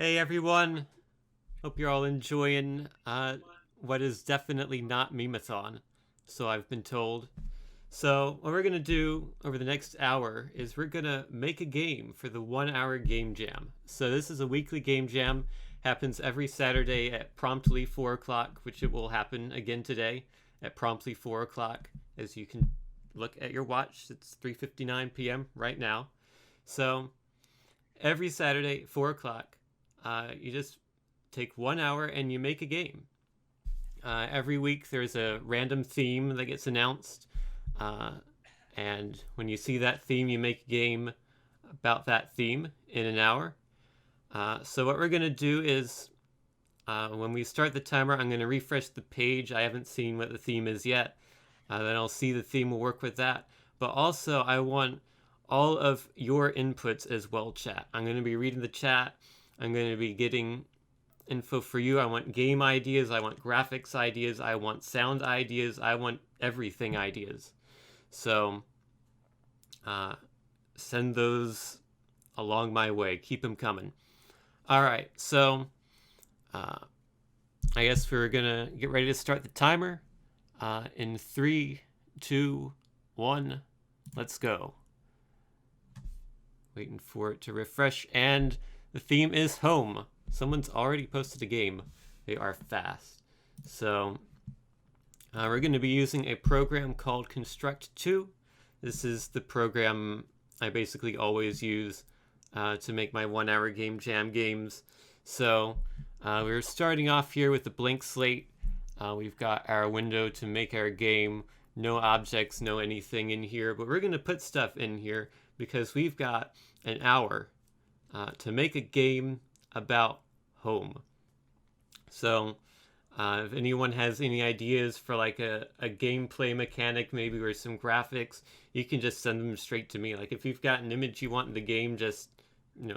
Hey everyone, hope you're all enjoying what is definitely not Memeathon, so I've been told. So what we're gonna do over the next hour is we're gonna make a game for the 1 hour game jam. So this is a weekly game jam, happens every Saturday at promptly 4 o'clock, which it will happen again today at promptly 4 o'clock. As you can look at your watch, it's 3:59 p.m. right now. So every Saturday, 4 o'clock, you just take 1 hour and you make a game. Every week there's a random theme that gets announced. Uh, and when you see that theme, you make a game about that theme in an hour. So what we're going to do is when we start the timer, I'm going to refresh the page. I haven't seen what the theme is yet. Then I'll see the theme will work with that. But also, I want all of your inputs as well, chat. I'm going to be reading the chat. I'm going to be getting info for you. I want game ideas. I want graphics ideas. I want sound ideas. I want everything ideas. So send those along my way. Keep them coming. All right. So I guess we're going to get ready to start the timer. In 3, 2, 1, let's go. Waiting for it to refresh, and the theme is home. Someone's already posted a game. They are fast. So we're going to be using a program called Construct 2. This is the program I basically always use to make my 1 hour game jam games. So we're starting off here with a blank slate. We've got our window to make our game. No objects, no anything in here, but we're going to put stuff in here because we've got an hour to make a game about home. So if anyone has any ideas for like a gameplay mechanic, maybe, or some graphics, you can just send them straight to me. Like if you've got an image you want in the game, just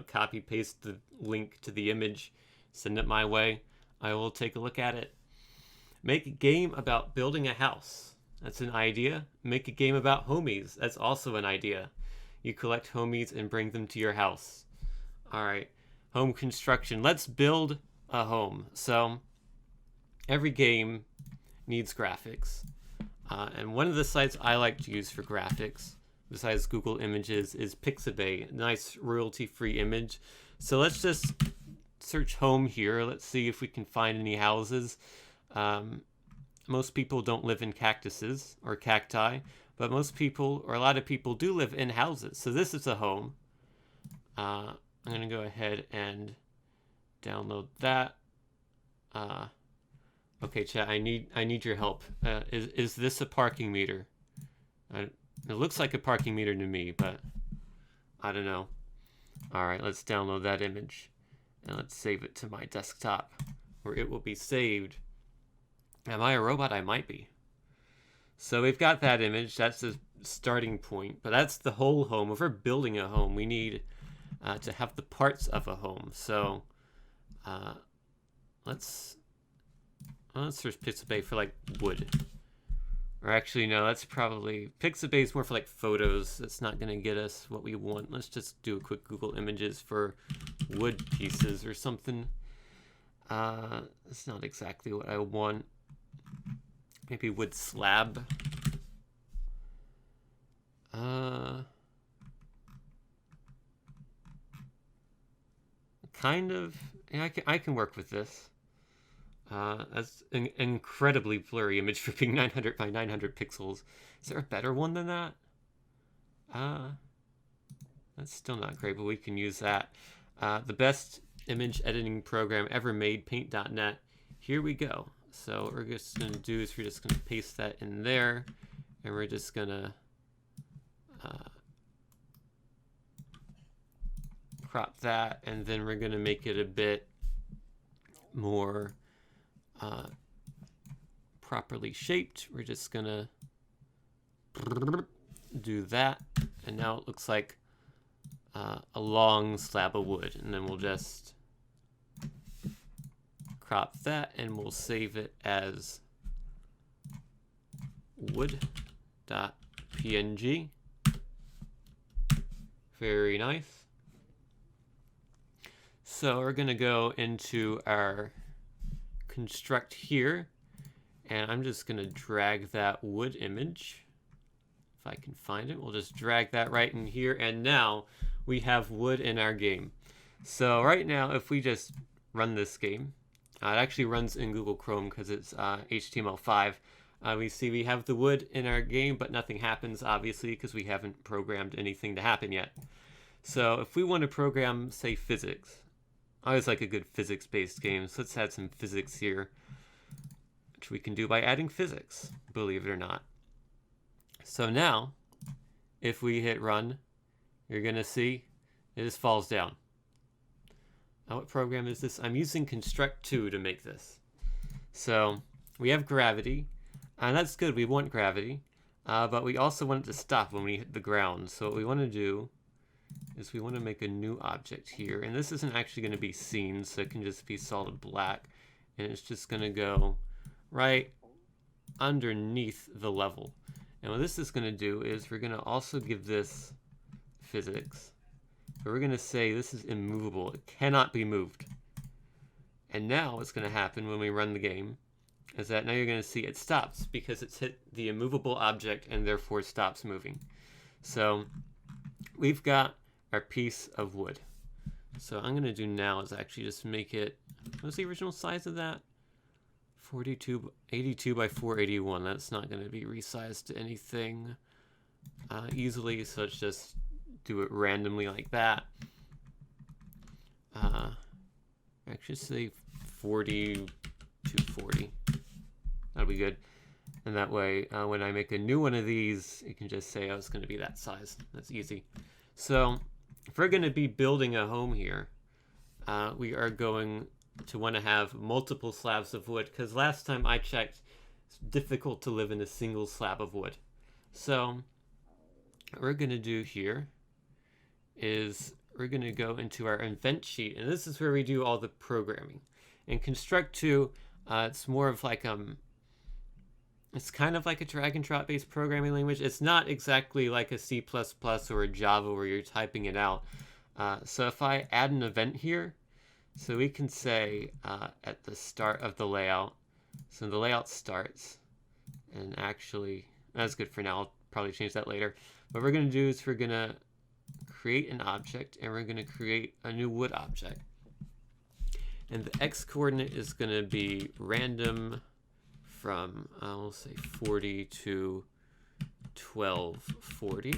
copy paste the link to the image, send it my way. I will take a look at it. Make a game about building a house. That's an idea. Make a game about homies. That's also an idea. You collect homies and bring them to your house. All right. Home construction. Let's build a home. So every game needs graphics. And one of the sites I like to use for graphics, besides Google Images, is Pixabay. Nice royalty-free image. So let's just search home here. Let's see if we can find any houses. Most people don't live in cactuses or cacti, but most people, or a lot of people, do live in houses. So this is a home. I'm gonna go ahead and download that. Okay, chat. I need your help. Is this a parking meter? It looks like a parking meter to me, but I don't know. All right, let's download that image and let's save it to my desktop, where it will be saved. Am I a robot? I might be. So we've got that image. That's the starting point. But that's the whole home. If we're building a home, we need to have the parts of a home. So let's search Pixabay for like wood. Or actually, no, that's probably... Pixabay is more for like photos. That's not going to get us what we want. Let's just do a quick Google Images for wood pieces or something. That's not exactly what I want. Maybe wood slab. Kind of. Yeah, I can work with this. That's an incredibly blurry image for being 900 by 900 pixels. Is there a better one than that? That's still not great, but we can use that. The best image editing program ever made, paint.net. Here we go. So what we're just going to do is we're just going to paste that in there, and we're just going to crop that, and then we're going to make it a bit more properly shaped. We're just going to do that, and now it looks like a long slab of wood, and then we'll just crop that and we'll save it as wood.png. Very nice. So we're going to go into our construct here, and I'm just going to drag that wood image. If I can find it, we'll just drag that right in here, and now we have wood in our game. So right now, if we just run this game, it actually runs in Google Chrome because it's HTML5. We see we have the wood in our game, but nothing happens, obviously, because we haven't programmed anything to happen yet. So if we want to program, say, physics, I always like a good physics-based game, so let's add some physics here, which we can do by adding physics, believe it or not. So now, if we hit run, you're going to see it just falls down. Now, what program is this? I'm using Construct2 to make this. So we have gravity, and that's good. We want gravity, but we also want it to stop when we hit the ground. So what we want to do is we want to make a new object here, and this isn't actually going to be seen, so it can just be solid black, and it's just going to go right underneath the level. And what this is going to do is we're going to also give this physics, but we're going to say this is immovable. It cannot be moved. And now what's going to happen when we run the game is that now you're going to see it stops because it's hit the immovable object and therefore stops moving. So we've got our piece of wood. So I'm going to do now is actually just make it, what's the original size of that? 82 by 481. That's not going to be resized to anything easily, so let's just do it randomly like that. Actually say 40 to 40. That'll be good. And that way, when I make a new one of these, you can just say, oh, it's going to be that size. That's easy. So if we're going to be building a home here, we are going to want to have multiple slabs of wood, because last time I checked, it's difficult to live in a single slab of wood. So what we're going to do here is we're going to go into our event sheet, and this is where we do all the programming. In Construct2, it's more of like it's kind of like a drag and drop based programming language. It's not exactly like a C++ or a Java where you're typing it out. So if I add an event here, so we can say at the start of the layout, so the layout starts, and actually, that's good for now, I'll probably change that later. What we're going to do is we're going to create an object, and we're going to create a new wood object. And the x coordinate is going to be random from, we'll say 40 to 1240.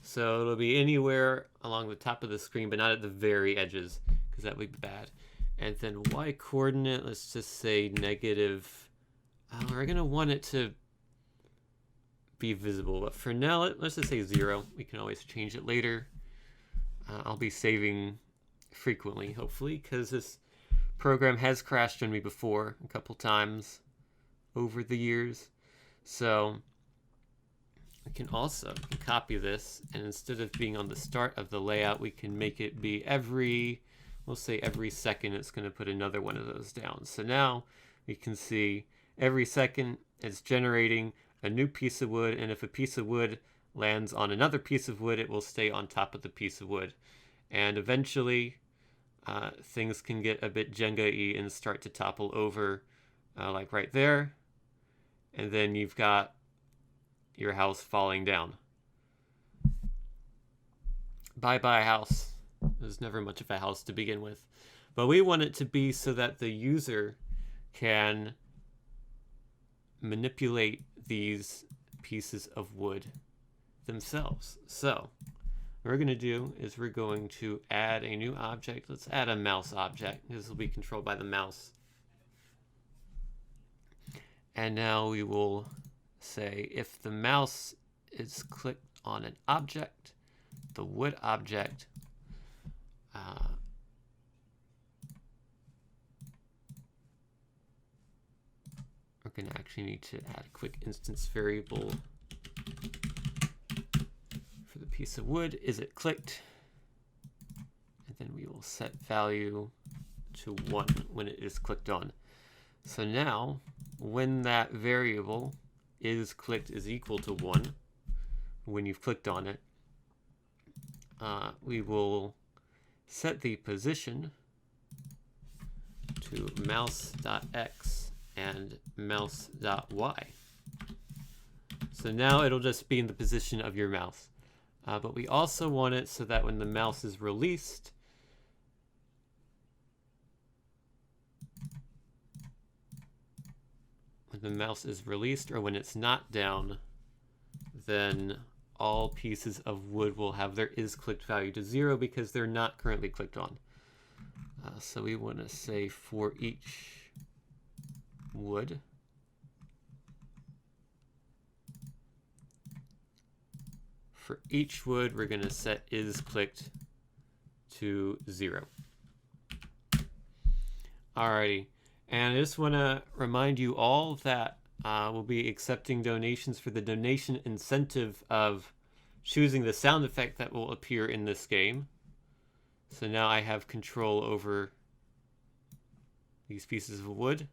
So it'll be anywhere along the top of the screen, but not at the very edges, because that would be bad. And then y coordinate, let's just say negative. We're going to want it to be visible, but for now, let's just say 0. We can always change it later. I'll be saving frequently, hopefully, because this program has crashed on me before a couple times over the years. So we can also copy this, and instead of being on the start of the layout, we can make it be we'll say every second it's going to put another one of those down. So now we can see every second it's generating a new piece of wood, and if a piece of wood lands on another piece of wood, it will stay on top of the piece of wood. And eventually things can get a bit Jenga-y and start to topple over, like right there. And then you've got your house falling down. Bye-bye house. It was never much of a house to begin with. But we want it to be so that the user can manipulate these pieces of wood themselves. So what we're going to do is we're going to add a new object. Let's add a mouse object. This will be controlled by the mouse. And now we will say if the mouse is clicked on an object, the wood object we're going to actually need to add a quick instance variable for the piece of wood. Is it clicked? And then we will set value to 1 when it is clicked on. So now when that variable is clicked is equal to 1 when you've clicked on it, we will set the position to mouse.x and mouse.y. So now it'll just be in the position of your mouse. But we also want it so that when the mouse is released, or when it's not down, then all pieces of wood will have their isClicked value to 0 because they're not currently clicked on. So we want to say for each wood, we're going to set isClicked to 0. Alrighty, and I just want to remind you all that we'll be accepting donations for the donation incentive of choosing the sound effect that will appear in this game. So now I have control over these pieces of wood.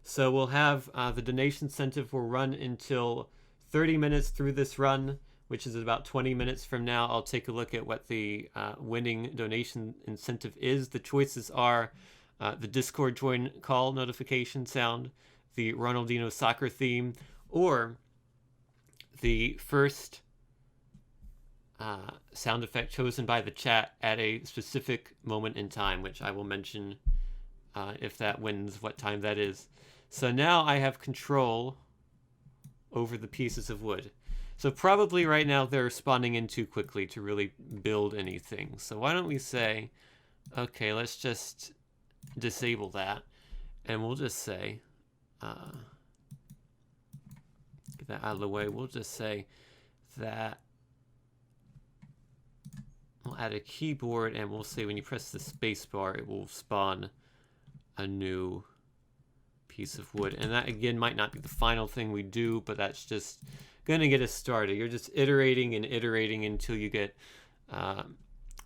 So we'll have the donation incentive will run until 30 minutes through this run, which is about 20 minutes from now. I'll take a look at what the winning donation incentive is. The choices are the Discord join call notification sound, the Ronaldinho soccer theme, or the first sound effect chosen by the chat at a specific moment in time, which I will mention if that wins what time that is. So now I have control over the pieces of wood. So probably right now they're spawning in too quickly to really build anything. So why don't we say, okay, let's just disable that, and we'll just say, get that out of the way, we'll just say that we'll add a keyboard, and we'll say when you press the space bar, it will spawn a new piece of wood. And that again might not be the final thing we do, but that's just going to get us started. You're just iterating and iterating until you get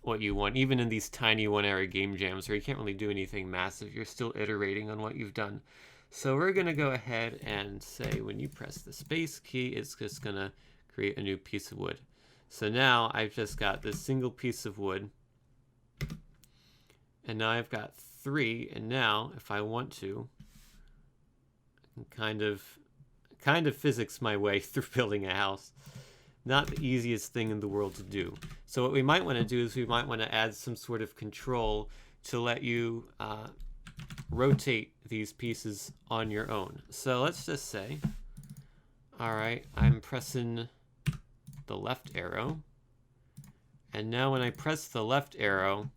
what you want. Even in these tiny 1-hour game jams where you can't really do anything massive, you're still iterating on what you've done. So we're going to go ahead and say when you press the space key, it's just going to create a new piece of wood. So now I've just got this single piece of wood, and now I've got 3, and now if I want to, I can kind of physics my way through building a house. Not the easiest thing in the world to do. So what we might want to do is we might want to add some sort of control to let you rotate these pieces on your own. So let's just say, all right, I'm pressing the left arrow, and now when I press the left arrow,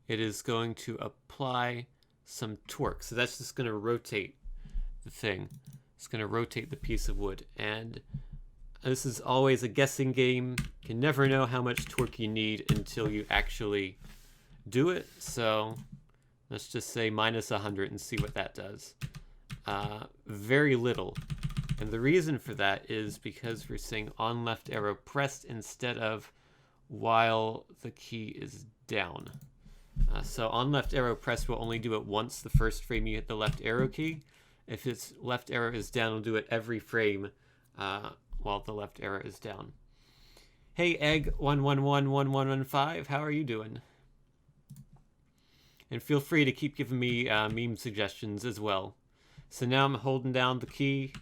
it is going to apply some torque. So that's just going to rotate the thing. It's going to rotate the piece of wood, and this is always a guessing game. You can never know how much torque you need until you actually do it. So let's just say -100 and see what that does. Very little. And the reason for that is because we're saying on left arrow pressed instead of while the key is down. So on left arrow pressed will only do it once the first frame you hit the left arrow key. If its left arrow is down, it'll do it every frame while the left arrow is down. Hey Egg111115, how are you doing? And feel free to keep giving me meme suggestions as well. So now I'm holding down the key,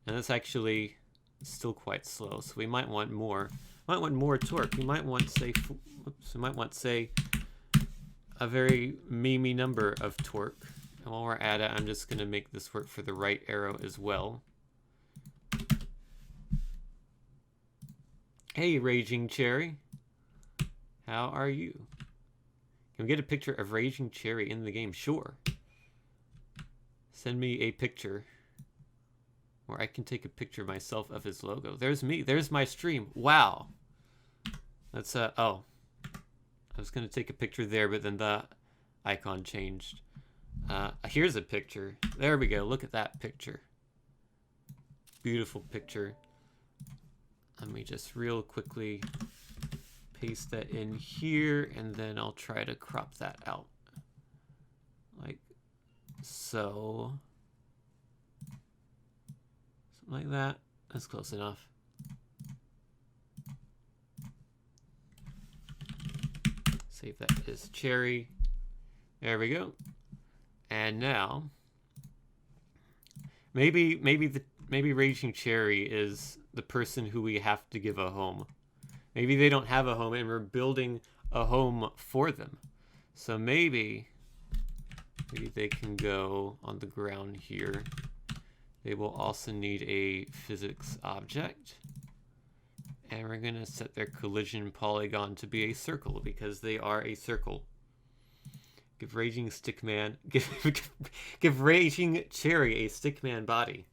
and that's actually still quite slow. So we might want more. Might want more torque. We might want say, a very memey number of torque. And while we're at it, I'm just going to make this work for the right arrow as well. Hey, RagingCherry. How are you? Can we get a picture of RagingCherry in the game? Sure. Send me a picture. Or I can take a picture myself of his logo. There's me. There's my stream. Wow. That's, oh. I was going to take a picture there, but then the icon changed. Here's a picture. There we go. Look at that picture. Beautiful picture. Let me just real quickly paste that in here, and then I'll try to crop that out. Like so. Something like that. That's close enough. Save that as Cherry. There we go. And now, maybe RagingCherry is the person who we have to give a home. Maybe they don't have a home and we're building a home for them. So maybe they can go on the ground here. They will also need a physics object. And we're gonna set their collision polygon to be a circle because they are a circle. Give Raging Stickman, give RagingCherry a Stickman body.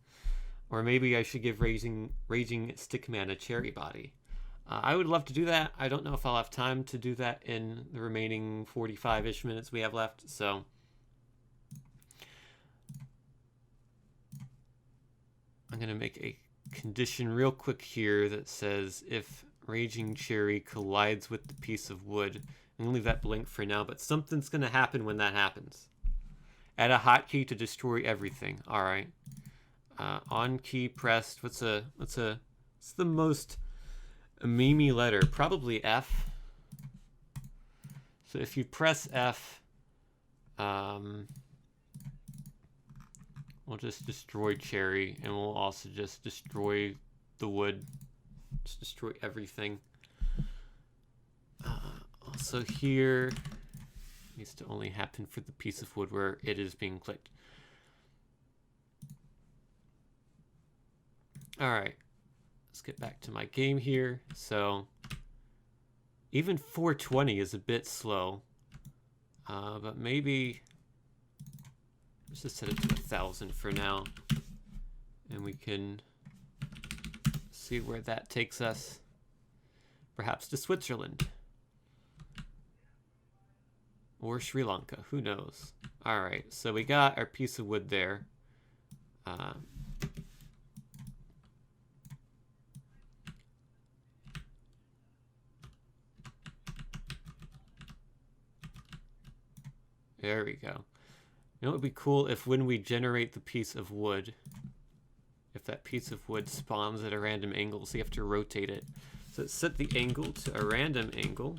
Or maybe I should give Raging Stickman a cherry body. I would love to do that. I don't know if I'll have time to do that in the remaining 45-ish minutes we have left, so. I'm gonna make a condition real quick here that says if RagingCherry collides with the piece of wood. I'm gonna leave that blank for now, but something's gonna happen when that happens. Add a hotkey to destroy everything. All right. On key pressed. What's the most memey letter? Probably F. So if you press F, we'll just destroy Cherry, and we'll also just destroy the wood. Just destroy everything. Also here, needs to only happen for the piece of wood where it is being clicked. All right, let's get back to my game here. So even 420 is a bit slow, but maybe let's just set it to 1,000 for now, and we can see where that takes us. Perhaps to Switzerland. Or Sri Lanka, who knows? All right, so we got our piece of wood there. There we go. You know, it would be cool if when we generate the piece of wood, if that piece of wood spawns at a random angle, so you have to rotate it. So let's set the angle to a random angle.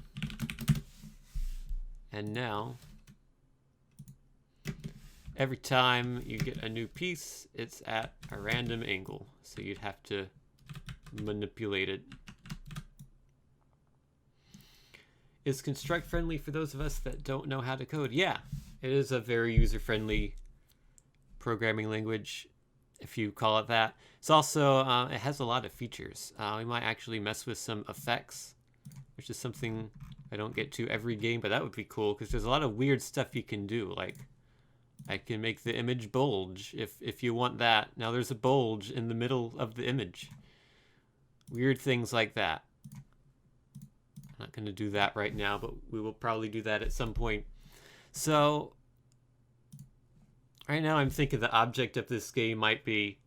And now, every time you get a new piece, it's at a random angle. So you'd have to manipulate it. Is Construct friendly for those of us that don't know how to code? Yeah, it is a very user-friendly programming language, if you call it that. It's also, it has a lot of features. We might actually mess with some effects, which is something I don't get to every game, but that would be cool because there's a lot of weird stuff you can do. Like, I can make the image bulge if you want that. Now there's a bulge in the middle of the image. Weird things like that. I'm not going to do that right now, but we will probably do that at some point. So, right now I'm thinking the object of this game might be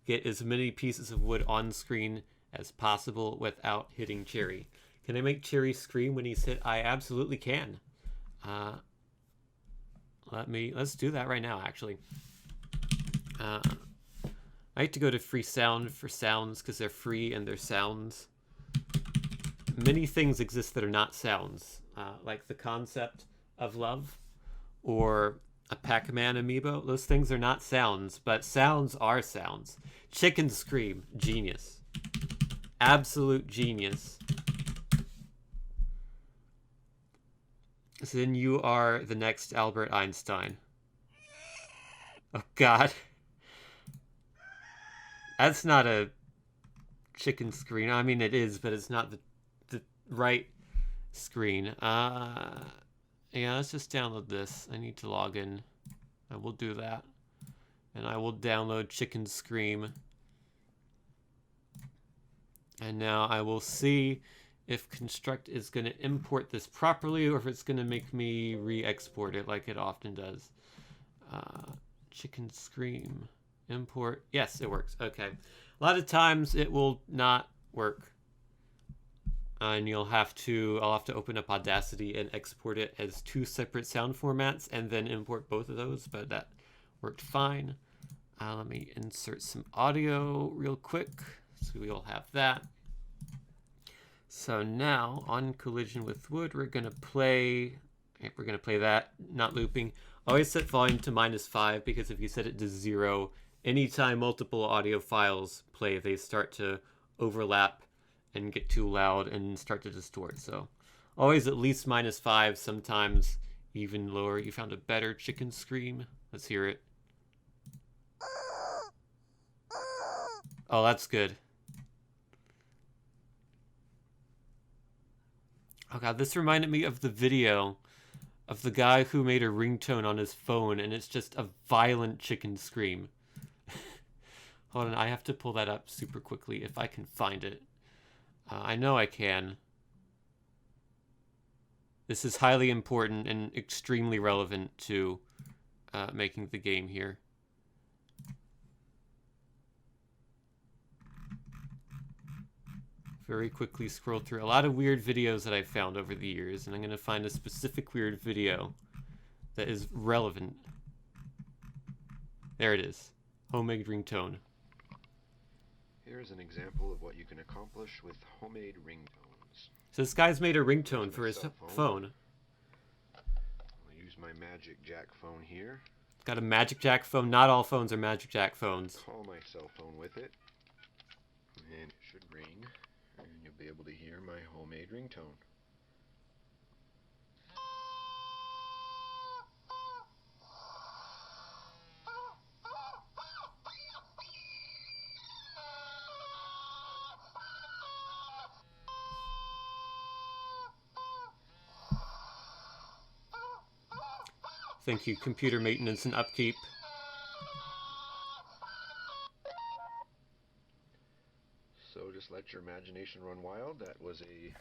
get as many pieces of wood on screen as possible without hitting Cherry. Can I make Cherry scream when he's hit? I absolutely can. Let's do that right now, actually. I like to go to free sound for sounds because they're free and they're sounds. Many things exist that are not sounds, like the concept of love or a Pac-Man amiibo. Those things are not sounds, but sounds are sounds. Chicken scream, genius. Absolute genius. So then you are the next Albert Einstein. Oh, God. That's not a chicken screen. I mean, it is, but it's not the right screen. Yeah, let's just download this. I need to log in. I will do that. And I will download Chicken Scream. And now I will see if Construct is going to import this properly or if it's going to make me re-export it like it often does. Chicken Scream. Import. Yes, it works. Okay. A lot of times it will not work. And I'll have to open up Audacity and export it as two separate sound formats and then import both of those, but that worked fine. Let me insert some audio real quick so we all have that. So now on Collision with Wood, we're going to play Yep, we're going to play that, not looping. Always set volume to -5 because if you set it to 0, anytime multiple audio files play, they start to overlap and get too loud and start to distort. So always at least -5, sometimes even lower. You found a better chicken scream. Let's hear it. Oh, that's good. Oh god, this reminded me of the video of the guy who made a ringtone on his phone, and it's just a violent chicken scream. Hold on, I have to pull that up super quickly if I can find it. I know I can. This is highly important and extremely relevant to making the game here. Very quickly scroll through a lot of weird videos that I've found over the years, and I'm going to find a specific weird video that is relevant. There it is. Homemade ringtone. Here's an example of what you can accomplish with homemade ringtones. So this guy's made a ringtone for his phone. I'll use my Magic Jack phone here. It's got a Magic Jack phone. Not all phones are Magic Jack phones. Call my cell phone with it, and it should ring, and you'll be able to hear my homemade ringtone. Thank you, computer maintenance and upkeep. So just let your imagination run wild. That was a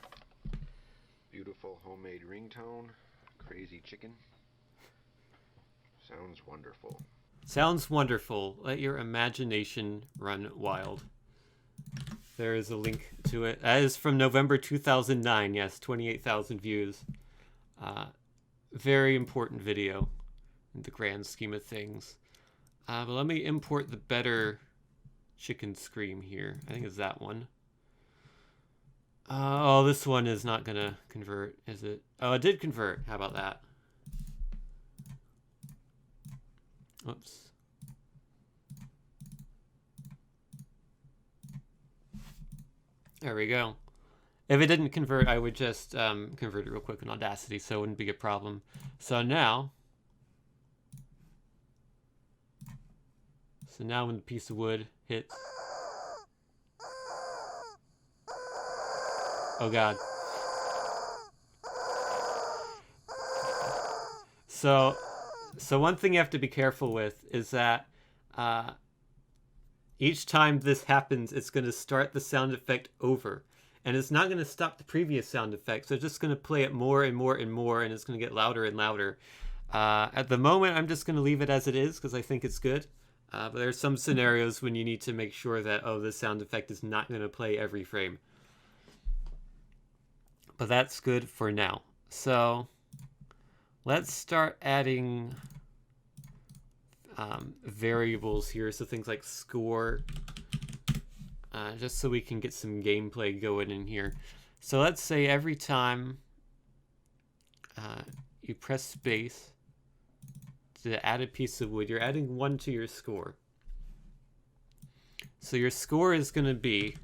beautiful homemade ringtone. Crazy chicken. Sounds wonderful. Sounds wonderful. Let your imagination run wild. There is a link to it. That is from November 2009. Yes, 28,000 views. Very important video in the grand scheme of things. But let me import the better chicken scream here. I think it's that one. Oh, this one is not gonna convert, is it? Oh, it did convert. How about that? Oops. There we go. If it didn't convert, I would just convert it real quick in Audacity, so it wouldn't be a problem. So now when the piece of wood hits... Oh god. So one thing you have to be careful with is that each time this happens, it's going to start the sound effect over. And it's not going to stop the previous sound effect, so it's just going to play it more and more and more, and it's going to get louder and louder. At the moment, I'm just going to leave it as it is, because I think it's good. But there are some scenarios when you need to make sure that, oh, this sound effect is not going to play every frame. But that's good for now. So let's start adding variables here, so things like score, just so we can get some gameplay going in here. So let's say every time you press space to add a piece of wood, you're adding 1 to your score. So your score is going to be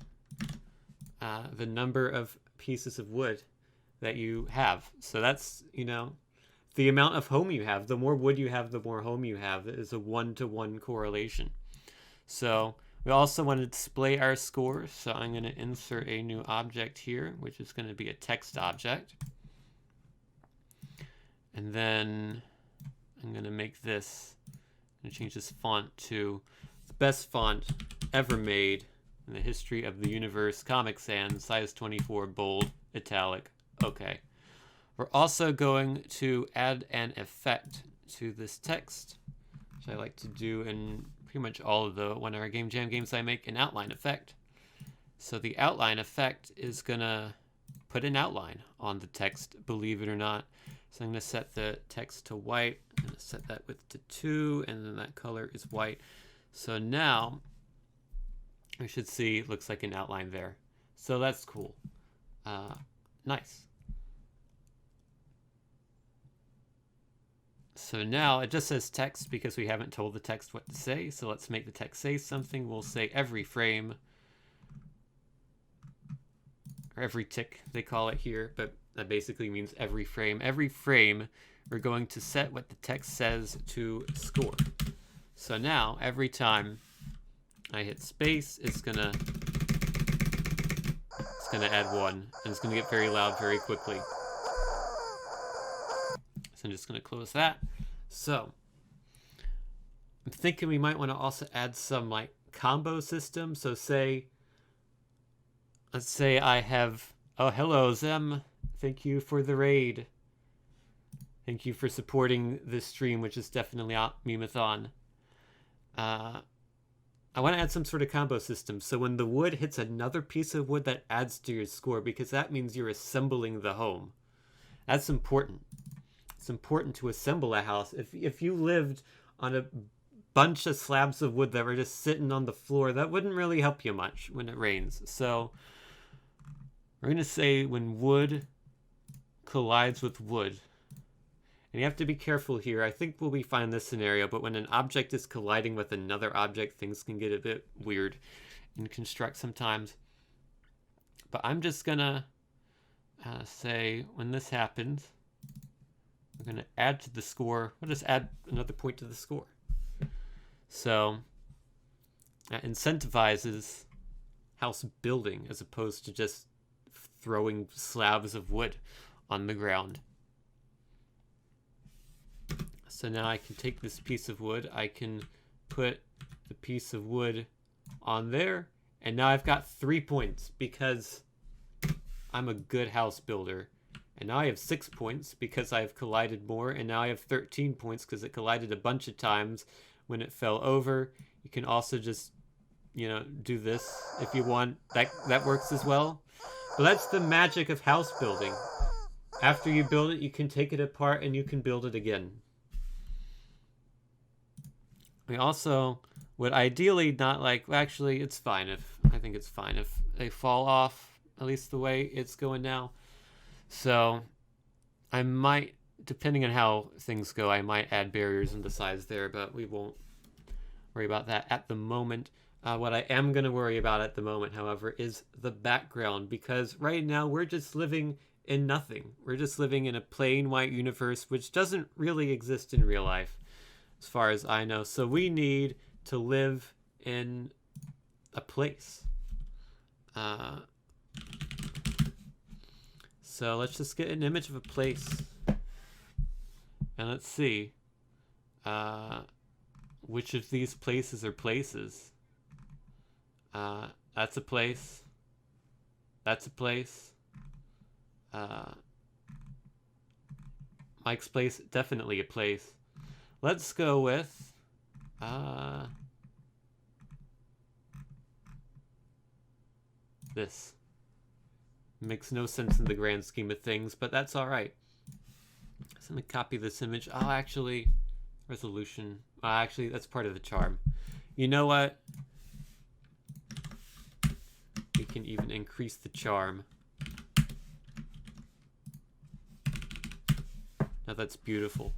the number of pieces of wood that you have. So that's, you know, the amount of home you have. The more wood you have, the more home you have. It is a 1-to-1 correlation. So we also want to display our score. So I'm going to insert a new object here, which is going to be a text object. And then I'm going to make this, and change this font to the best font ever made in the history of the universe, Comic Sans, size 24, bold, italic. Okay. We're also going to add an effect to this text, which I like to do in pretty much all of the 1 Hour Game Jam games I make, an outline effect. So the outline effect is going to put an outline on the text, believe it or not. So I'm going to set the text to white. I'm going to set that width to 2, and then that color is white. So now we should see it looks like an outline there. So that's cool. Nice. So now it just says text because we haven't told the text what to say. So let's make the text say something. We'll say every frame, or every tick they call it here, but that basically means every frame. Every frame, we're going to set what the text says to score. So now every time I hit space, it's gonna add 1, and it's gonna get very loud very quickly. So I'm just gonna close that. So I'm thinking we might want to also add some like combo system. So let's say I have, oh, hello, Zem. Thank you for the raid. Thank you for supporting this stream, which is definitely Memeathon. I want to add some sort of combo system. So when the wood hits another piece of wood, that adds to your score, because that means you're assembling the home. That's important. It's important to assemble a house. If you lived on a bunch of slabs of wood that were just sitting on the floor, that wouldn't really help you much when it rains. So we're going to say when wood collides with wood. And you have to be careful here. I think we'll be fine in this scenario, but when an object is colliding with another object, things can get a bit weird in Construct sometimes. But I'm just going to say when this happens, we're going to add to the score. We'll just add another point to the score. So that incentivizes house building as opposed to just throwing slabs of wood on the ground. So now I can take this piece of wood, I can put the piece of wood on there, and now I've got 3 points because I'm a good house builder. And now I have 6 points because I've collided more, and now I have 13 points because it collided a bunch of times when it fell over. You can also just, do this if you want. That works as well. But that's the magic of house building. After you build it, you can take it apart and you can build it again. We also would ideally not actually it's fine I think it's fine if they fall off, at least the way it's going now. So I might, depending on how things go, I might add barriers and the size there, but we won't worry about that at the moment. What I am going to worry about at the moment, however, is the background, because right now we're just living in nothing. We're just living in a plain white universe, which doesn't really exist in real life, as far as I know. So we need to live in a place. So let's just get an image of a place. And let's see which of these places are places. That's a place. That's a place. Mike's place, definitely a place. Let's go with this. Makes no sense in the grand scheme of things, but that's all right. So I'm gonna copy this image. Oh, actually, resolution. Actually, that's part of the charm. You know what? We can even increase the charm. Now that's beautiful.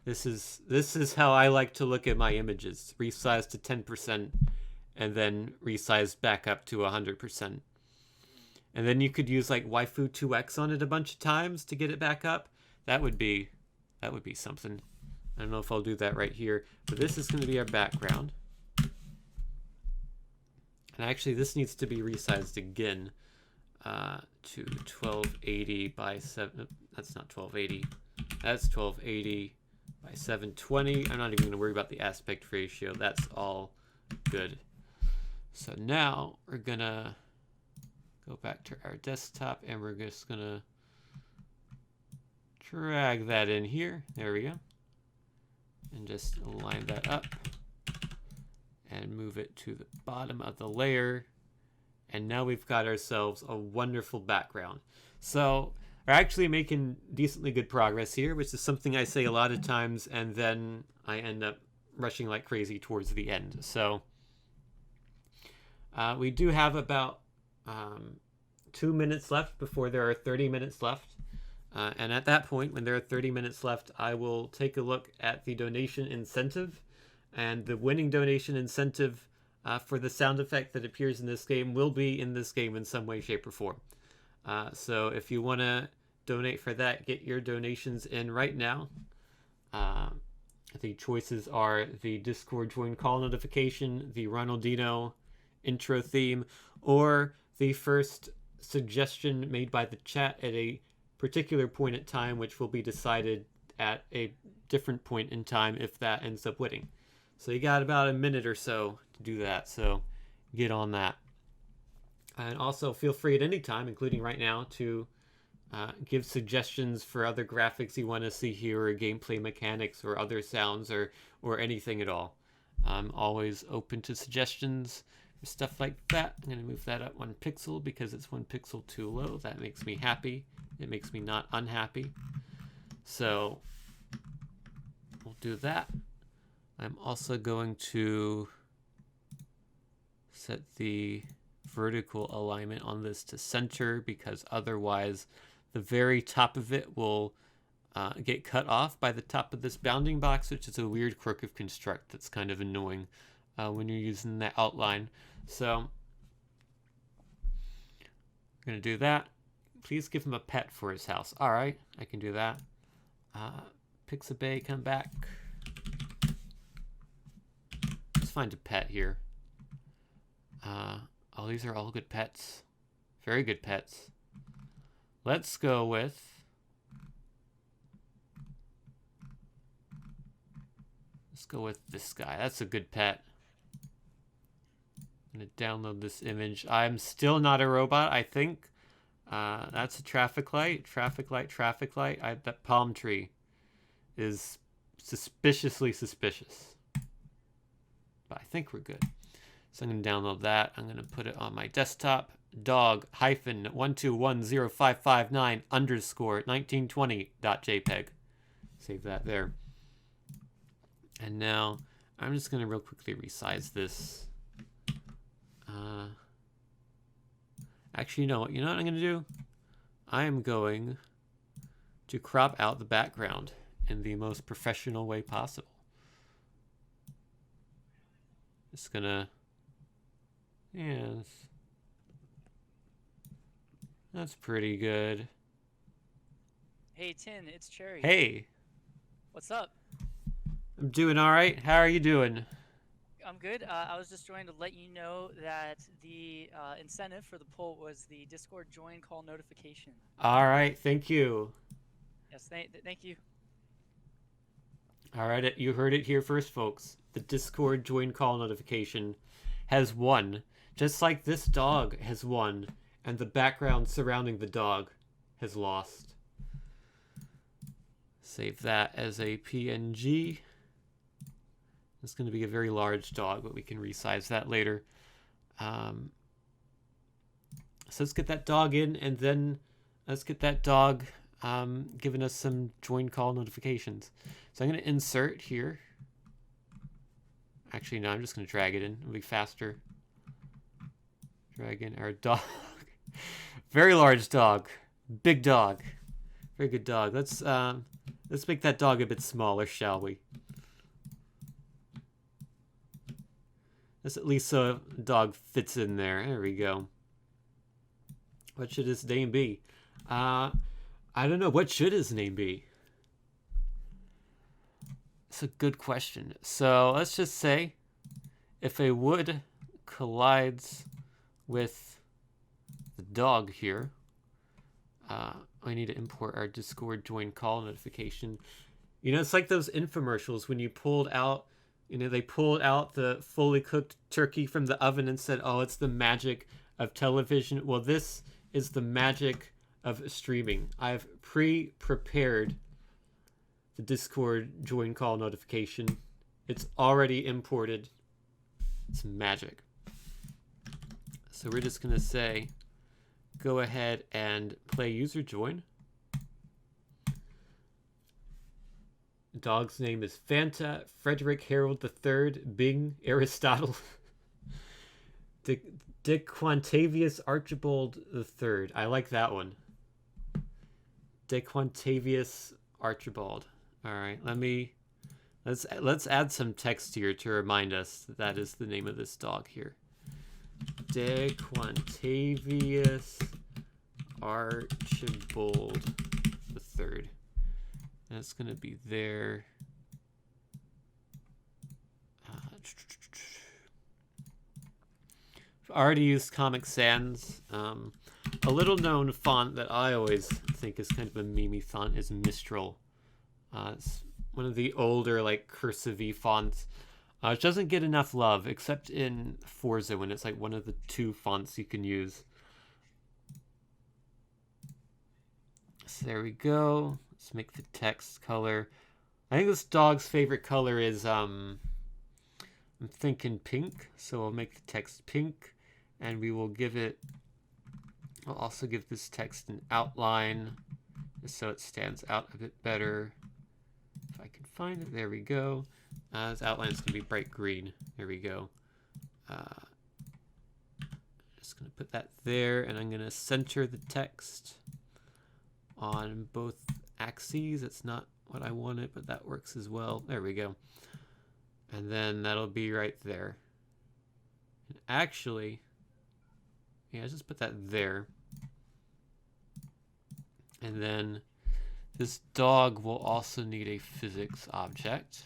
This is how I like to look at my images. Resize to 10% and then resize back up to 100%. And then you could use like waifu 2x on it a bunch of times to get it back up. That would be something. I don't know if I'll do that right here, but this is going to be our background. And actually this needs to be resized again to 1280 by 7. That's not 1280. That's 1280 by 720. I'm not even going to worry about the aspect ratio. That's all good. So now we're going to go back to our desktop and we're just going to drag that in here. There we go. And just line that up and move it to the bottom of the layer. And now we've got ourselves a wonderful background. So we're actually making decently good progress here, which is something I say a lot of times, and then I end up rushing like crazy towards the end. So we do have about 2 minutes left before there are 30 minutes left. And at that point, when there are 30 minutes left, I will take a look at the donation incentive. And the winning donation incentive for the sound effect that appears in this game will be in this game in some way, shape, or form. So if you want to donate for that, get your donations in right now. The choices are the Discord join call notification, the Ronaldinho intro theme, or the first suggestion made by the chat at a particular point in time, which will be decided at a different point in time if that ends up winning. So you got about a minute or so to do that, so get on that. And also feel free at any time, including right now, to give suggestions for other graphics you want to see here, or gameplay mechanics, or other sounds, or anything at all. I'm always open to suggestions for stuff like that. I'm going to move that up 1 pixel because it's 1 pixel too low. That makes me happy. It makes me not unhappy. So we'll do that. I'm also going to set the vertical alignment on this to center, because otherwise the very top of it will get cut off by the top of this bounding box, which is a weird quirk of Construct that's kind of annoying when you're using that outline. So I'm going to do that. Please give him a pet for his house. All right, I can do that. Pixabay, come back. Let's find a pet here. Oh, these are all good pets. Very good pets. Let's go with... Let's go with this guy. That's a good pet. I'm going to download this image. I'm still not a robot, I think. That's a traffic light. Traffic light, traffic light. That palm tree is suspiciously suspicious. But I think we're good. So I'm going to download that. I'm going to put it on my desktop. dog-1210559_1920.jpg. Save that there. And now I'm just going to real quickly resize this. Actually, you know what I'm going to do? I am going to crop out the background in the most professional way possible. Just going to... Yes. That's pretty good. Hey, Tin, it's Cherry. Hey. What's up? I'm doing all right. How are you doing? I'm good. I was just trying to let you know that the incentive for the poll was the Discord join call notification. All right. Thank you. Yes, thank you. All right. You heard it here first, folks. The Discord join call notification has won. Just like this dog has won, and the background surrounding the dog has lost. Save that as a PNG. It's going to be a very large dog, but we can resize that later. So let's get that dog in, and then let's get that dog giving us some join call notifications. So I'm going to insert here. Actually, no, I'm just going to drag it in. It'll be faster. Drag in our dog. Very large dog. Big dog. Very good dog. Let's make that dog a bit smaller, shall we? That's at least so a dog fits in there. There we go. What should his name be? I don't know. What should his name be? It's a good question. So let's just say if a wood collides with the dog here, I need to import our Discord join call notification. You know, it's like those infomercials when you pulled out, they pulled out the fully cooked turkey from the oven and said, oh, it's the magic of television. Well, this is the magic of streaming. I've pre-prepared the Discord join call notification. It's already imported. It's magic. So we're just going to say, go ahead and play user join. Dog's name is Fanta, Frederick Harold III, Bing, Aristotle, Dick Quantavius Archibald III. I like that one. DeQuantavius Archibald. All right, let's add some text here to remind us that that is the name of this dog here. DeQuantavius Archibald the third. That's gonna be there. I've already used Comic Sans. A little known font that I always think is kind of a Memeathon is Mistral. It's one of the older like cursive-y fonts. It doesn't get enough love except in Forza when it's like one of the 2 fonts you can use. So there we go. Let's make the text color. I think this dog's favorite color is I'm thinking pink, so I'll make the text pink, and we will give it. I'll also give this text an outline, just so it stands out a bit better. If I can find it, there we go. This outline is going to be bright green. There we go. Just going to put that there, and I'm going to center the text on both axes. It's not what I wanted, but that works as well. There we go. And then that'll be right there. And actually, yeah, just put that there. And then this dog will also need a physics object.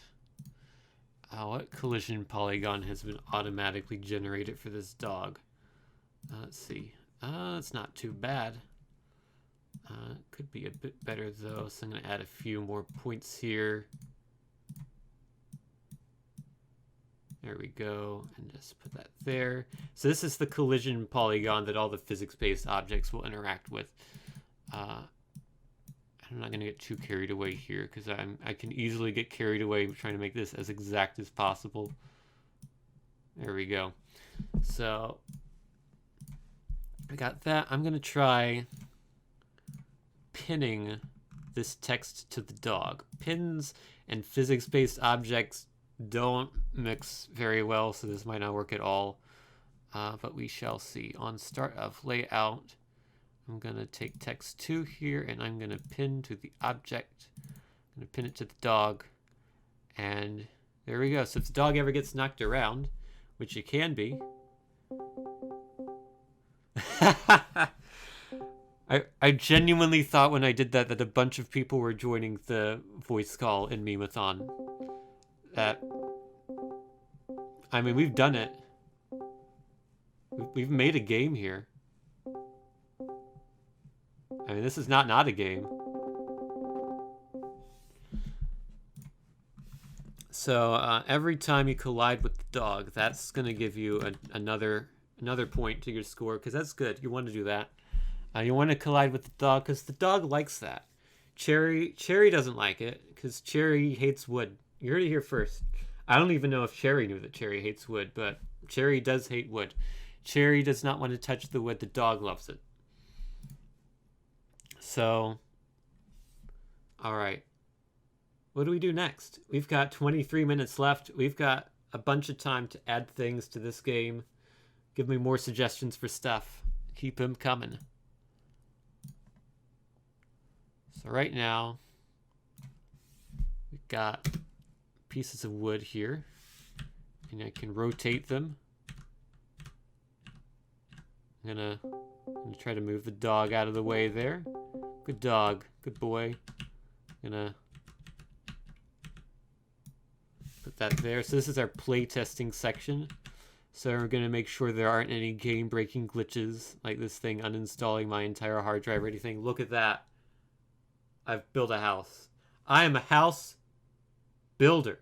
What collision polygon has been automatically generated for this dog? Let's see. It's not too bad. Could be a bit better though, so I'm going to add a few more points here. There we go, and just put that there. So this is the collision polygon that all the physics-based objects will interact with. I'm not going to get too carried away here, because I can easily get carried away trying to make this as exact as possible. There we go. So I got that. I'm going to try pinning this text to the dog. Pins and physics-based objects don't mix very well, so this might not work at all. But we shall see. On start of layout, I'm going to take text 2 here, and I'm going to pin to the object. I'm going to pin it to the dog. And there we go. So if the dog ever gets knocked around, which it can be. I genuinely thought when I did that a bunch of people were joining the voice call in Memeathon. I mean, we've done it. We've made a game here. I mean, this is not a game. So every time you collide with the dog, that's going to give you another point to your score, because that's good. You want to do that. You want to collide with the dog because the dog likes that. Cherry doesn't like it because Cherry hates wood. You heard it here first. I don't even know if Cherry knew that Cherry hates wood, but Cherry does hate wood. Cherry does not want to touch the wood. The dog loves it. So, all right. What do we do next? We've got 23 minutes left. We've got a bunch of time to add things to this game. Give me more suggestions for stuff. Keep them coming. So right now, we've got pieces of wood here, and I can rotate them. I'm gonna try to move the dog out of the way there. Good dog, good boy. Gonna put that there. So this is our playtesting section. So we're gonna make sure there aren't any game-breaking glitches, like this thing uninstalling my entire hard drive or anything. Look at that. I've built a house. I am a house builder.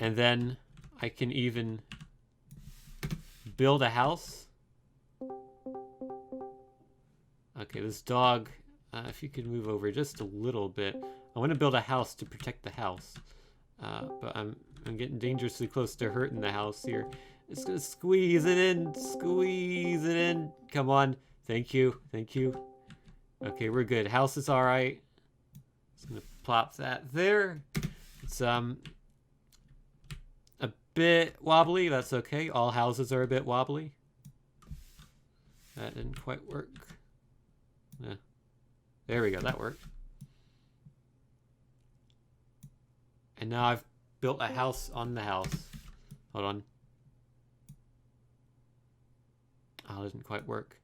And then I can even build a house. Okay, this dog, if you could move over just a little bit. I want to build a house to protect the house. But I'm getting dangerously close to hurting the house here. It's gonna squeeze it in, squeeze it in. Come on. Thank you, thank you. Okay, we're good. House is all right. Just gonna plop that there. It's a bit wobbly. That's okay. All houses are a bit wobbly. That didn't quite work. Yeah. There we go, that worked. And now I've built a house on the house. Hold on. Oh, it didn't quite work.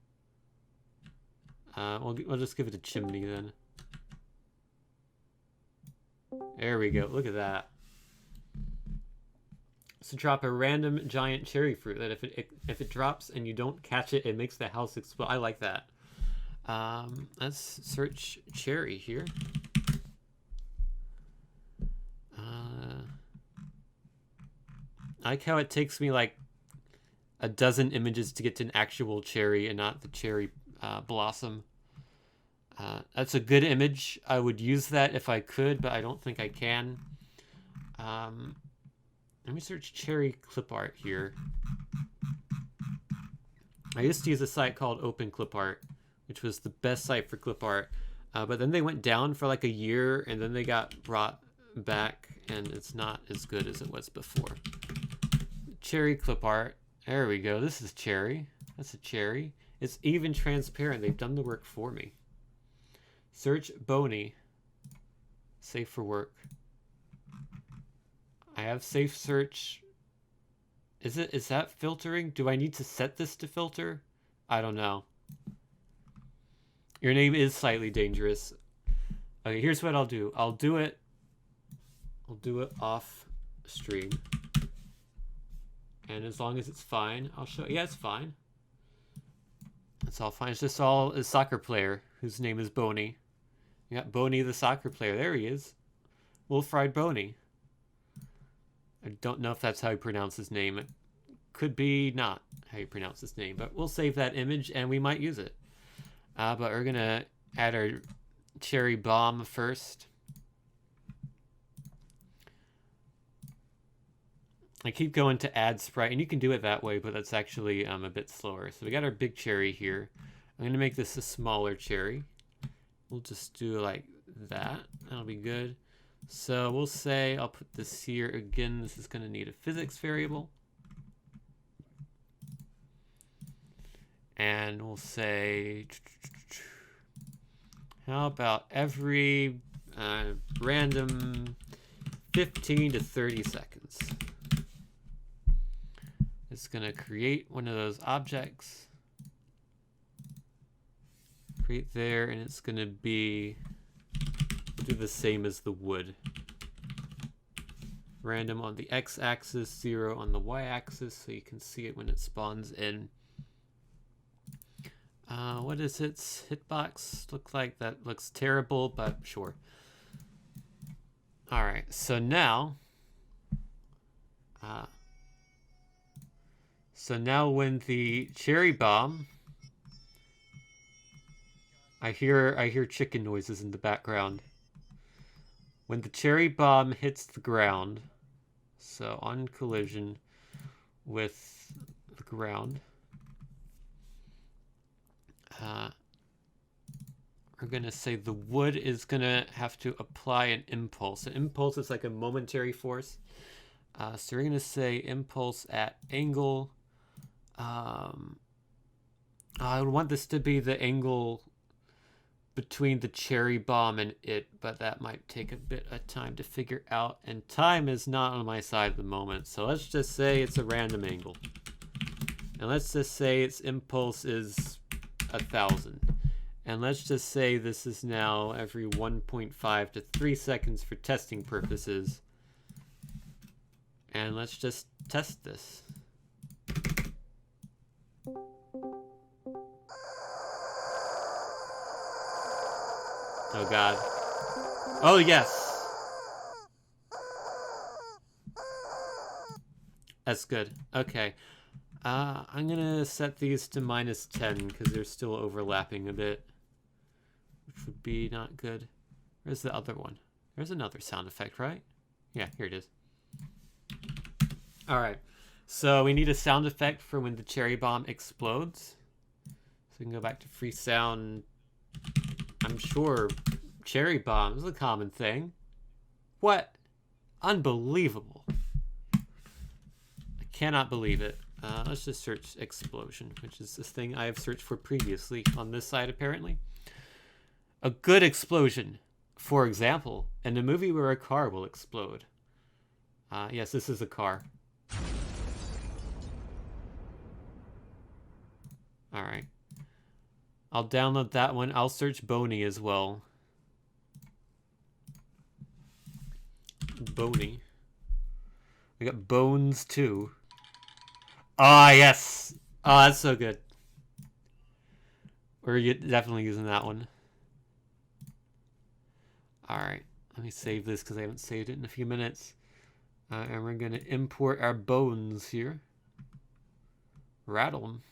We'll just give it a chimney then. There we go, look at that. So drop a random giant cherry fruit that if it drops and you don't catch it, it makes the house explode. I like that. Let's search cherry here. I like how it takes me like a dozen images to get to an actual cherry and not the cherry blossom. That's a good image. I would use that if I could, but I don't think I can. Let me search cherry clip art here. I used to use a site called Open Clip Art, which was the best site for clip art. But then they went down for like a year, and then they got brought back, and it's not as good as it was before. Cherry clip art. There we go. This is cherry. That's a cherry. It's even transparent. They've done the work for me. Search Boney. Safe for work. I have safe search. Is that filtering? Do I need to set this to filter? I don't know. Your name is slightly dangerous. Okay, here's what I'll do. I'll do it off stream. And as long as it's fine, I'll show. Yeah, it's fine. It's all fine. It's just all a soccer player whose name is Boney. You got Boney the soccer player. There he is. Wolf-Fried Boney. I don't know if that's how you pronounce his name. It could be not how you pronounce his name, but we'll save that image and we might use it. But we're gonna add our cherry bomb first. I keep going to add sprite, and you can do it that way, but that's actually a bit slower. So we got our big cherry here. I'm gonna make this a smaller cherry. We'll just do like that. That'll be good. So we'll say, I'll put this here again. This is going to need a physics variable. And we'll say, how about every random 15 to 30 seconds. It's going to create one of those objects. Create there, and it's going to be... do the same as the wood. Random on the x-axis, 0 on the y-axis, so you can see it when it spawns in. What does its hitbox look like? That looks terrible, but sure. Alright, so now... when the cherry bomb... I hear chicken noises in the background. When the cherry bomb hits the ground, so on collision with the ground, we're going to say the wood is going to have to apply an impulse. An impulse is like a momentary force. So we're going to say impulse at angle. I would want this to be the angle between the cherry bomb and it, but that might take a bit of time to figure out, and time is not on my side at the moment, so let's just say it's a random angle, and let's just say its impulse is 1,000, and let's just say this is now every 1.5 to 3 seconds for testing purposes, and let's just test this. Oh god. Oh yes. That's good. Okay. I'm gonna set these to -10 because they're still overlapping a bit, which would be not good. Where's the other one? There's another sound effect, right? Yeah, here it is. Alright. So we need a sound effect for when the cherry bomb explodes. So we can go back to free sound. I'm sure cherry bomb is a common thing. What? Unbelievable. I cannot believe it. Let's just search explosion, which is this thing I have searched for previously on this side, apparently. A good explosion. For example, in a movie where a car will explode. Yes, this is a car. Alright. I'll download that one. I'll search Boney as well. Boney. We got Bones too. Ah, yes! Oh, that's so good. We're definitely using that one. Alright, let me save this because I haven't saved it in a few minutes. And we're going to import our bones here. Rattle them.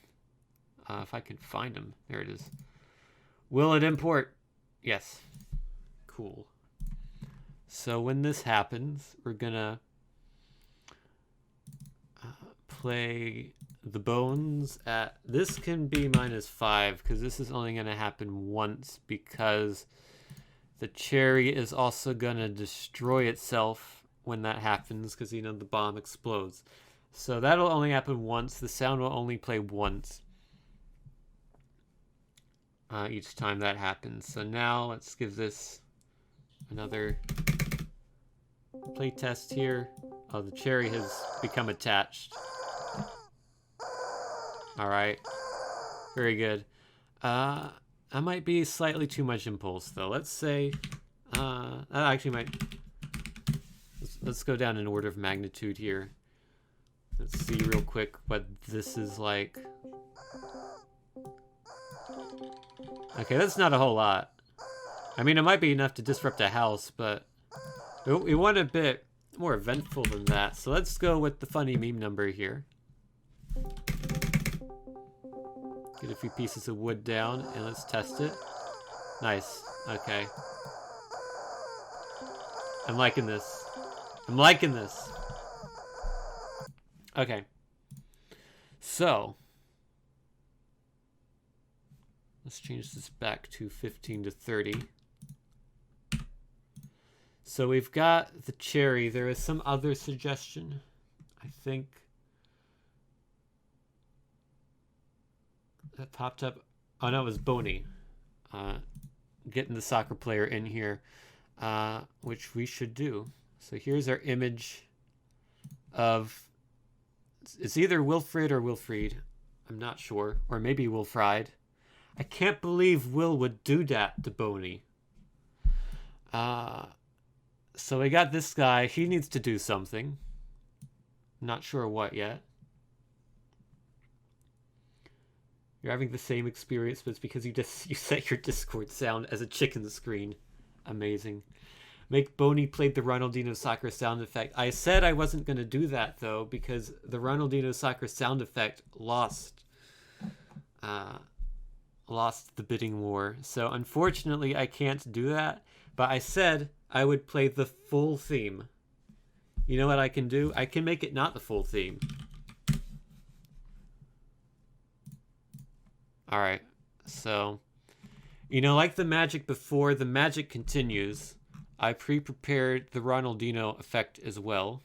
If I can find them. There it is. Will it import? Yes. Cool. So when this happens, we're going to play the bones at... This can be -5 because this is only going to happen once because the cherry is also going to destroy itself when that happens because, you know, the bomb explodes. So that'll only happen once. The sound will only play once each time that happens. So now let's give this another play test here. Oh, the cherry has become attached. Alright. Very good. That might be slightly too much impulse, though. Let's say... that actually might... Let's go down in order of magnitude here. Let's see real quick what this is like. Okay, that's not a whole lot. I mean, it might be enough to disrupt a house, but... We want a bit more eventful than that. So let's go with the funny meme number here. Get a few pieces of wood down, and let's test it. Nice. Okay. I'm liking this. I'm liking this. Okay. So. Let's change this back to 15 to 30. So we've got the cherry. There is some other suggestion, I think, that popped up. Oh no, it was Boney. Getting the soccer player in here, which we should do. So here's our image of, it's either Wilfred or Wilfried. I'm not sure. Or maybe Wilfried. I can't believe Will would do that to Boney. So we got this guy. He needs to do something. Not sure what yet. You're having the same experience, but it's because you set your Discord sound as a chicken screen. Amazing. Make Boney played the Ronaldinho soccer sound effect. I said I wasn't going to do that, though, because the Ronaldinho soccer sound effect lost the bidding war. So unfortunately, I can't do that. But I said I would play the full theme. You know what I can do? I can make it not the full theme. Alright, so, you know, like the magic before, the magic continues. I pre-prepared the Ronaldinho effect as well.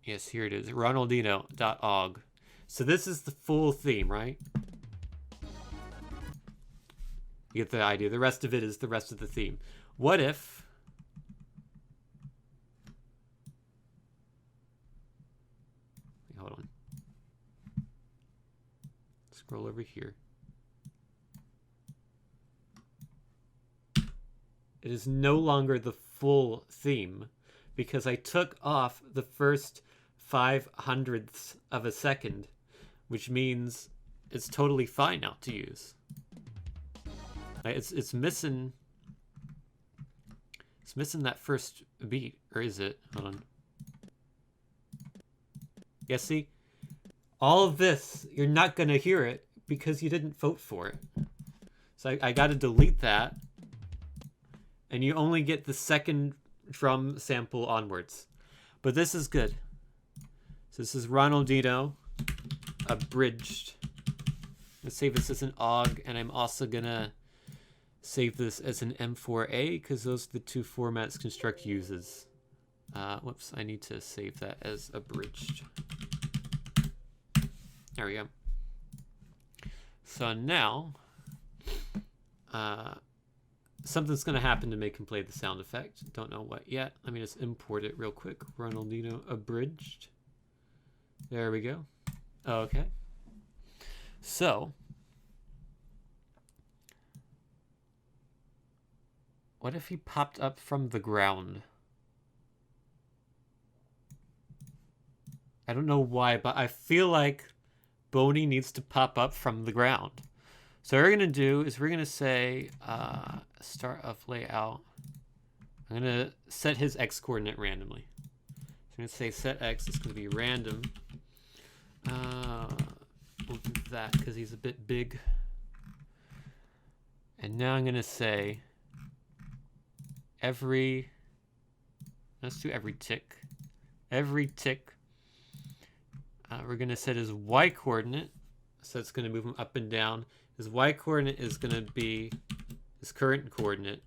Yes, here it is, ronaldinho.og. So this is the full theme, right? You get the idea. The rest of it is the rest of the theme. What if... Hold on. Scroll over here. It is no longer the full theme because I took off the first 5/100ths of a second, which means it's totally fine now to use. It's missing. It's missing that first beat, or is it? Hold on. Yeah, see? All of this, you're not going to hear it because you didn't vote for it. So I got to delete that. And you only get the second drum sample onwards. But this is good. So this is Ronaldinho abridged. Let's save this as an OGG, and I'm also going to save this as an M4A because those are the two formats Construct uses. Whoops, I need to save that as abridged. There we go. So now, something's going to happen to make him play the sound effect. Don't know what yet. Let me just import it real quick. Ronaldinho abridged. There we go. Okay. So, what if he popped up from the ground? I don't know why, but I feel like Boney needs to pop up from the ground. So what we're going to do is we're going to say start of layout. I'm going to set his x coordinate randomly. So I'm going to say set x is going to be random. We'll do that because he's a bit big. And now I'm going to say let's do every tick. Every tick, we're going to set his y coordinate. So it's going to move him up and down. His y coordinate is going to be his current coordinate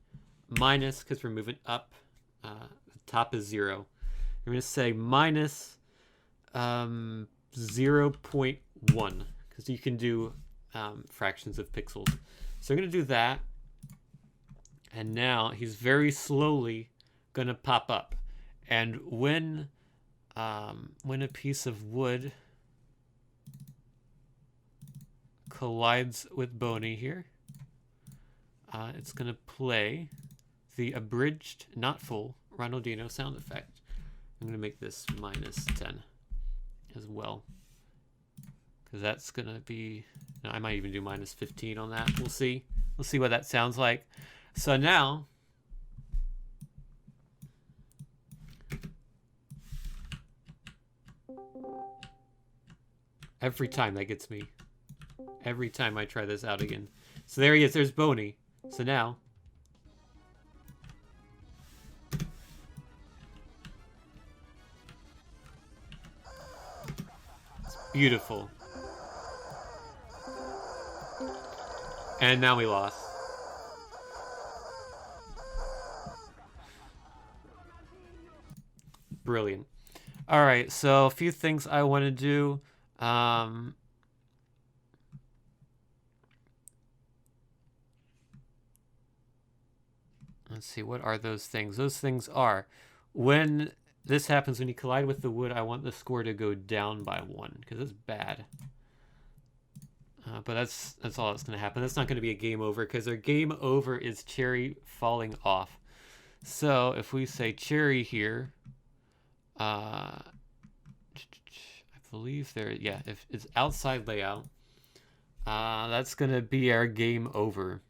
minus, because we're moving up, the top is 0. We're going to say minus 0.1, because you can do fractions of pixels. So we're going to do that. And now he's very slowly going to pop up. And when a piece of wood collides with Boney here, it's going to play the abridged, not full, Ronaldinho sound effect. I'm going to make this minus 10 as well, because that's going to be, no, I might even do minus 15 on that. We'll see. We'll see what that sounds like. So now, every time that gets me. Every time I try this out again. So there he is. There's Boney. So now, it's beautiful. And now we lost. Brilliant. All right, so a few things I want to do. Let's see, what are those things? Those things are, when this happens, when you collide with the wood, I want the score to go down by 1, because it's bad. But that's all that's going to happen. That's not going to be a game over, because our game over is Cherry falling off. So if we say Cherry here, I believe there, yeah, if it's outside layout, that's going to be our game over.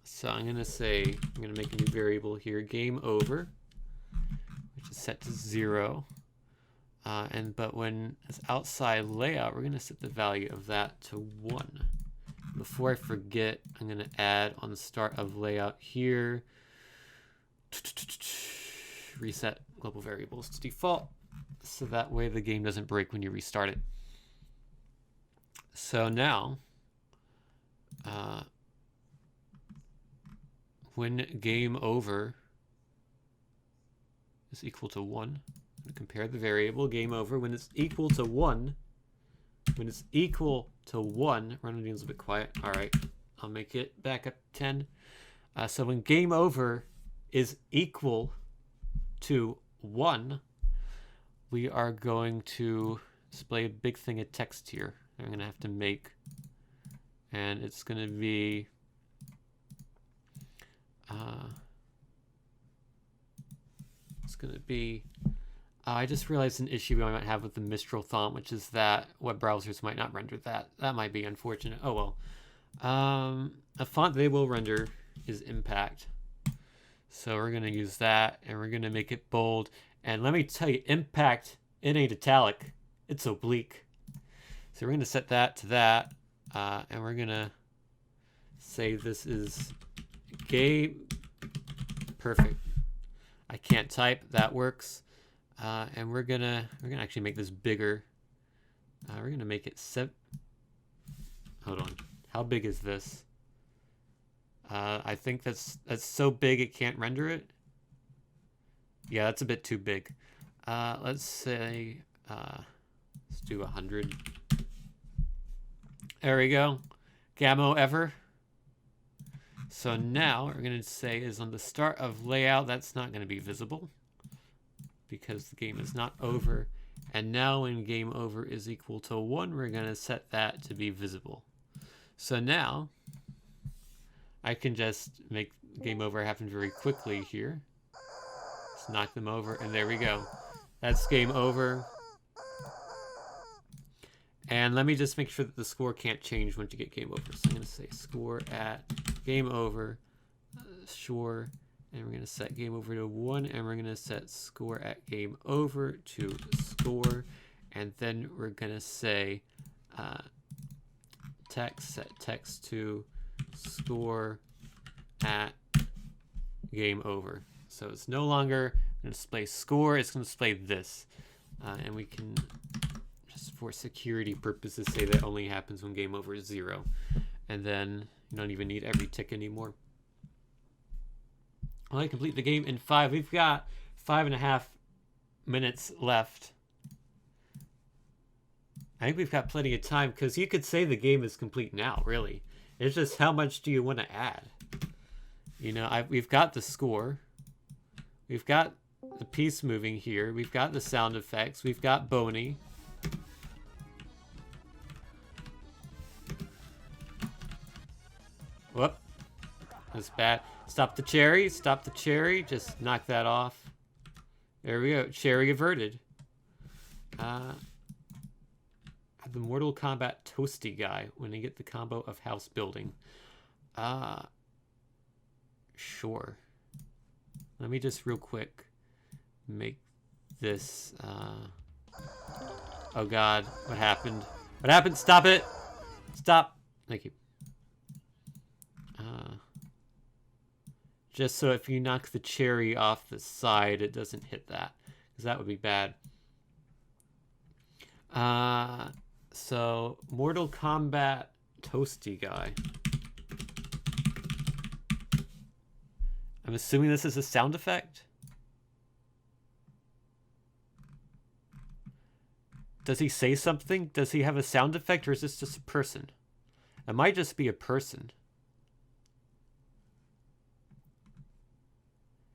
So I'm going to say, I'm going to make a new variable here, game over, which is set to 0. But when it's outside layout, we're going to set the value of that to 1. Before I forget, I'm going to add on the start of layout here, reset global variables to default, so that way the game doesn't break when you restart it. So now, when game over is equal to 1, I'm going to compare the variable game over. When it's equal to 1, Ronaldinho's a bit quiet. All right, I'll make it back up 10. So when game over is equal to 1, we are going to display a big thing of text here. I'm going to have to make, and it's going to be I just realized an issue I might have with the Mistral font, which is that web browsers might not render that. That might be unfortunate. Oh well. A font they will render is Impact. So we're going to use that, and we're going to make it bold. And let me tell you, Impact, it ain't italic. It's oblique. So we're going to set that to that, and we're going to say this is gay. Perfect. I can't type. That works. And we're gonna actually make this bigger. We're gonna make it Hold on. How big is this? I think that's so big it can't render it. Yeah, that's a bit too big. Let's say, let's do 100. There we go. Gammo ever. So now what we're going to say is on the start of layout, that's not going to be visible because the game is not over. And now when game over is equal to 1, we're going to set that to be visible. So now I can just make game over happen very quickly here. Just knock them over, and there we go. That's game over. And let me just make sure that the score can't change once you get game over. So I'm going to say score at game over, sure. And we're going to set game over to 1, and we're going to set score at game over to score. And then we're going to say text, set text to score at game over. So it's no longer going to display score, it's going to display this. And we can, just for security purposes, say that only happens when game over is 0. And then you don't even need every tick anymore. Well, I complete the game in 5. We've got 5.5 minutes left. I think we've got plenty of time because you could say the game is complete now, really. It's just how much do you want to add? You know, we've got the score. We've got the piece moving here. We've got the sound effects. We've got Boney. Whoop. That's bad. Stop the cherry. Stop the cherry. Just knock that off. There we go. Cherry averted. The Mortal Kombat Toasty guy when they get the combo of house building. Sure. Let me just real quick make this. Oh God, what happened? What happened? Stop it! Stop! Thank you. Just so if you knock the cherry off the side, it doesn't hit that, because that would be bad. So Mortal Kombat Toasty guy. I'm assuming this is a sound effect. Does he say something? Does he have a sound effect, or is this just a person? It might just be a person.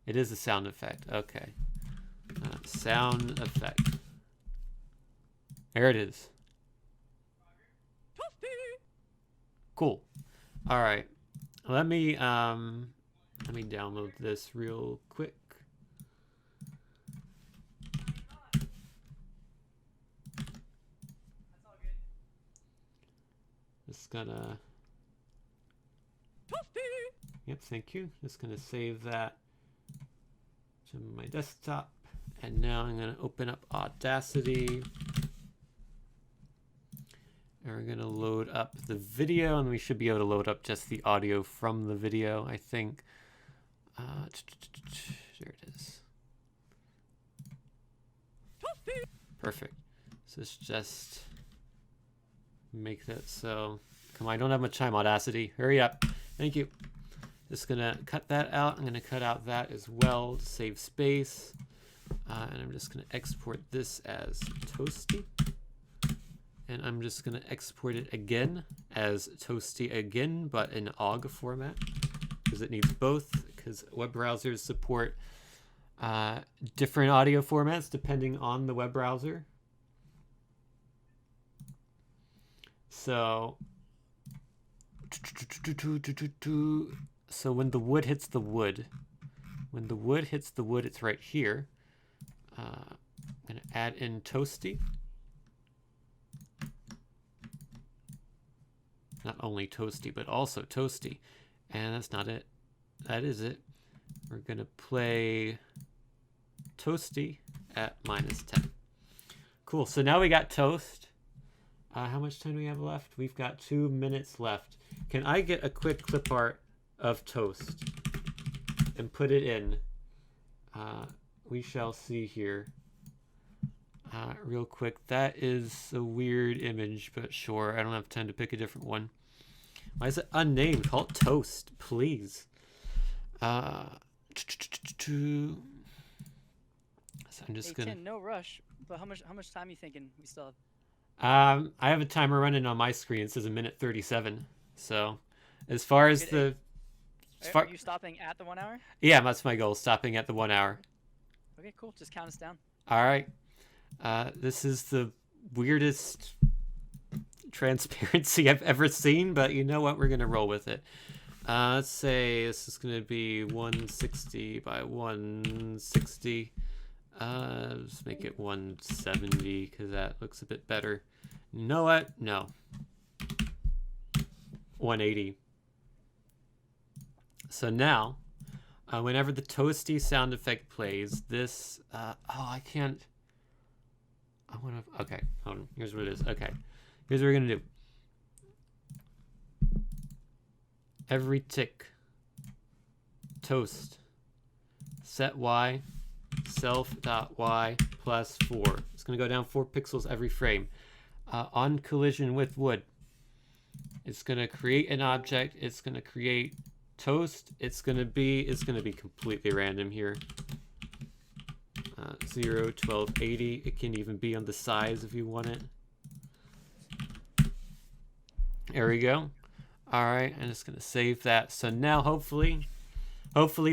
It is a sound effect. Okay. Sound effect. There it is. Cool. All right. Let me download this real quick. Just gonna. Yep, thank you. Just gonna save that to my desktop, and now I'm gonna open up Audacity. And we're gonna load up the video, and we should be able to load up just the audio from the video, I think. There it is. Perfect. So let's just make that so. Come on, I don't have much time, Audacity. Hurry up. Thank you. Just gonna cut that out. I'm gonna cut out that as well to save space. And I'm just gonna export this as Toasty. And I'm just going to export it again as Toasty again, but in OGG format, because it needs both, because web browsers support different audio formats depending on the web browser. So when the wood hits the wood, it's right here. I'm going to add in Toasty. Not only Toasty, but also Toasty. And that's not it. That is it. We're going to play Toasty at -10. Cool. So now we got Toast. How much time do we have left? We've got 2 minutes left. Can I get a quick clip art of Toast and put it in? We shall see here. Real quick, that is a weird image, but sure, I don't have time to pick a different one. Why is it unnamed? Call it Toast, please. So I'm just Hey, gonna. Tin, no rush. But how much time you thinking we still have? I have a timer running on my screen. It says a minute 37. So, as far as Good. Hey, the, as are far, you stopping at the 1 hour? yeah, that's my goal. Stopping at the 1 hour. Okay, cool. Just count us down. All right. This is the weirdest transparency I've ever seen, but you know what? We're gonna roll with it. Let's say this is gonna be 160 by 160. Let's make it 170 because that looks a bit better. You know what? No. 180. So now, whenever the toasty sound effect plays, this. I can't. I want to. Okay, hold on. Here's what it is. Okay, here's what we're gonna do. Every tick. Toast. Set Y. Self.y plus 4. It's going to go down 4 pixels every frame. On collision with wood, it's going to create an object. It's going to create toast. It's going to be completely random here. 0, 12, 80. It can even be on the size if you want it. There we go. All right, I'm just going to save that. So now hopefully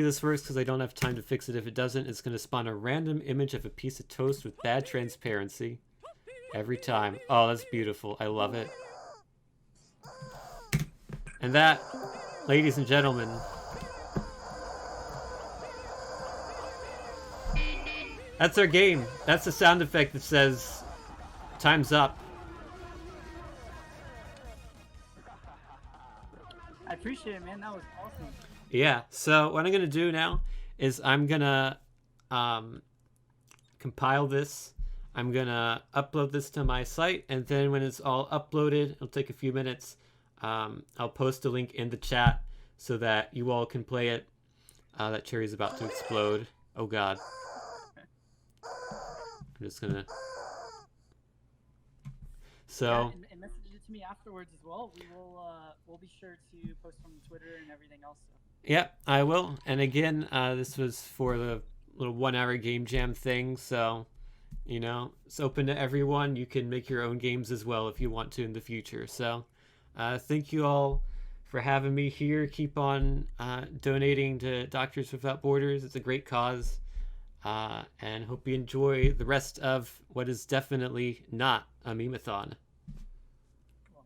this works because I don't have time to fix it. If it doesn't, it's going to spawn a random image of a piece of toast with bad transparency every time. Oh, that's beautiful. I love it. And that, ladies and gentlemen, that's our game. That's the sound effect that says time's up. I appreciate it, man. That was awesome. Yeah, so what I'm going to do now is I'm going to compile this. I'm going to upload this to my site, and then when it's all uploaded, it'll take a few minutes. I'll post a link in the chat so that you all can play it. That cherry's about to explode. Oh, God. I'm just going to... So... Yeah, and message it to me afterwards as well. We'll be sure to post on Twitter and everything else. So. Yeah, I will. And again, this was for the little 1 hour game jam thing. So, you know, it's open to everyone. You can make your own games as well if you want to in the future. So, thank you all for having me here. Keep on donating to Doctors Without Borders. It's a great cause. And hope you enjoy the rest of what is definitely not a Memeathon.